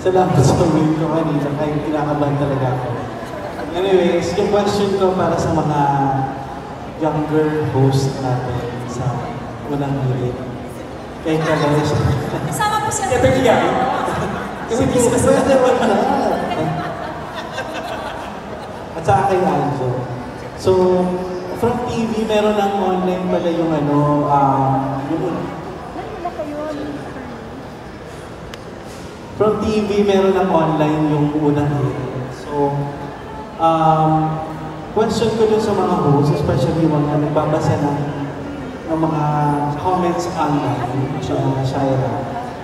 Salamat sa win ko kanina, kahit kinakabahan talaga ako. Anyways, yung question ko para sa mga younger host natin sa unang hirit. Kay Kalay. Kasama po siya. Ito niya. Pwede wala na. At saka kay Anjo. So, from TV, meron ng online pala yung from TV, meron ng online yung unang hit. So, question ko dun sa mga hosts, especially mga nagbabasa ng mga comments online, Shaira.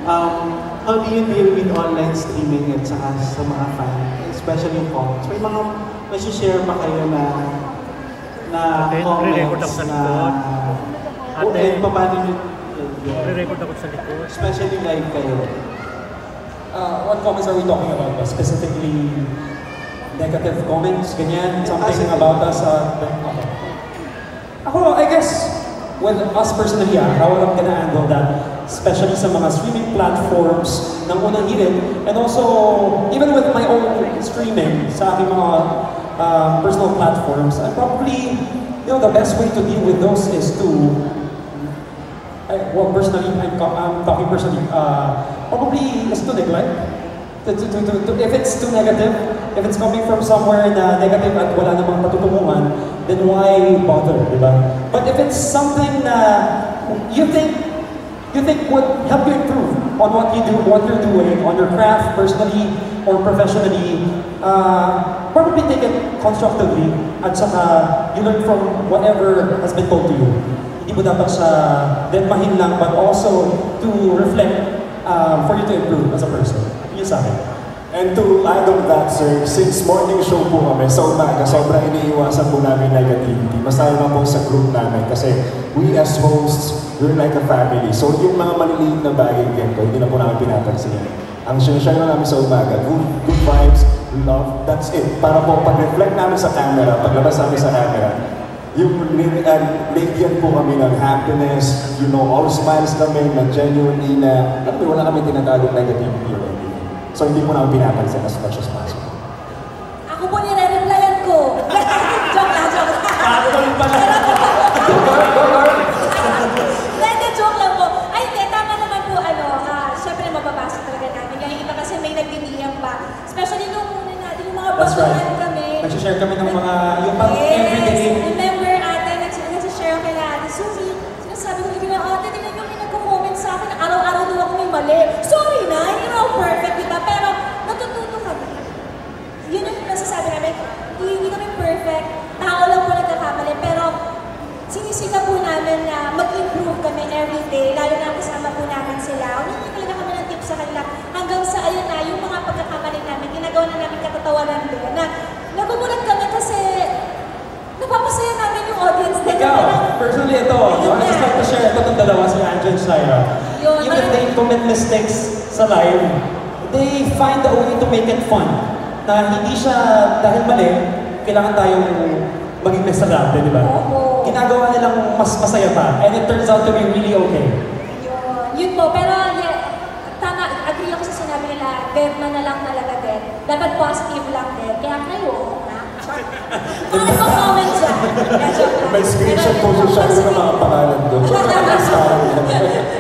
How do you deal with online streaming at saka sa mga fans, especially yung comments? May mga share ba kayo na comments na paano nyo Re-record ako sa likod. especially live kayo? What comments are we talking about? Specifically, negative comments, ganyan, something about us. Okay. Ako, I guess, with us personally, how I'm gonna handle that, especially sa mga streaming platforms ng unang hirit, and also, even with my own streaming sa aking mga personal platforms, and probably, the best way to deal with those is to, well, personally, I'm talking personally, probably is to neglect. If it's too negative, if it's coming from somewhere na negative at wala namang patutunguhan, then why bother, di ba? But if it's something na you think would help you improve on what you do, what you're doing, on your craft, personally or professionally, probably take it constructively at saka you learn from whatever has been told to you. Hindi mo dapat siya denmahin lang, but also to reflect for you to improve as a person. Yun sa akin. And to add on that, sir, since morning show po kami, sa umaga, sobrang iniiwasan po namin negativity. Mas lalo na po sa group namin kasi we as hosts, we're like a family. So yung mga maliliit na bagay ganito, hindi na po namin pinapansin. Ang sinashare na namin sa umaga, good vibes, love, that's it. Para po pag-reflect namin sa camera, paglabas namin sa camera, yung lagyan po kami ng happiness, all smiles kami, na genuinely na, wala kami tinatagong negativity or anything. So hindi po namin pinapansin as much as possible. Ako po nire-replyan ko. Joke lang. Actually pala. Joke lang po. Ay, hindi, tama naman po, syempre mababasa talaga namin. Yung iba kasi may nagdidiyang pa. Especially nung una natin, yung mga baguhan kami. Nag-share kami ng mga, yung pang everyday. Remember, ate, nag-share kay ate Suzy. Sinasabi ko na, ate, tingnan yung nagko-comment sa akin, araw-araw daw ako may mali. Sorry na, hindi naman perfect, diba? Pero natututo kami. Yun yung nasasabi namin, hindi kami perfect, tao lang po nagkakamali, pero sinisika po namin na mag-improve kami everyday, lalo na kasama po namin sila. Hindi talaga kami ng tips sa kanila. Hanggang sa ayun na, yung mga pagkakamali namin, ginagawa na namin katatawanan din, na nagugulat kami kasi napapasaya namin yung audience din. Ikaw, personally ito, I just like to share ito ng dalawa, si Anjo and Shaira. Even if they commit mistakes sa live, they find a way to make it fun. Na hindi siya dahil mali, kailangan tayong maging miserable, di ba? Ginagawa nilang mas masaya pa, and it turns out to be really okay. Yun po, pero tama, agree ako sa sinabi nila, dead man na lang talaga dead. Dapat positive lang dead. Kaya kayo, mga comment dyan. May screenshot po siya ng mga pangalan doon.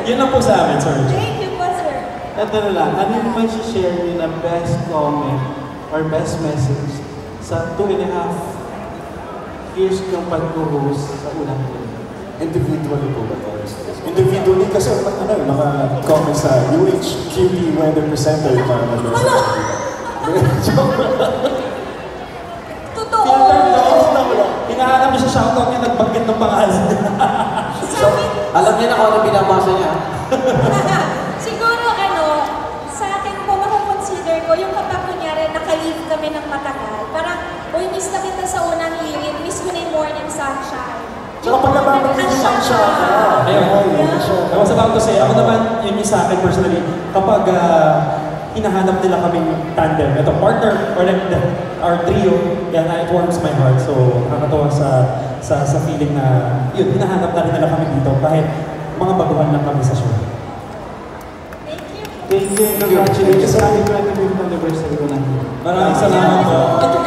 Yun lang po sa amin, sir. Thank you po, sir. Ito na lang, ano yung may share nyo na best comment or best message sa 2.5 years ng pag-host sa unang hirit? Individually po ba? Individually kasi mga comments sa UHQP weather presenter, parang Totoo. Hinahanap niya sa shoutout niya, nagbanggit ng pangalan. So, alam niya na kung ano binabasa niya. Siguro sa akin po makukonsider ko yung kapag kunyari naka-leave kami ng matagal. Parang, miss na kita sa unang hirit, miss ko na yung morning sunshine. Tsaka pag nababagin yung sunshine ka. I was about to say, ako naman, yun yung sa akin personally, kapag hinahanap nila kaming tandem, ito partner, or like our trio, yan, it warms my heart. So, nakakatawa sa feeling na, yun, hinahanap na rin nila kami dito, kahit mga baguhan lang kami sa show. Thank you. Thank you. Congratulations sa ating 2015 Maraming salamat po.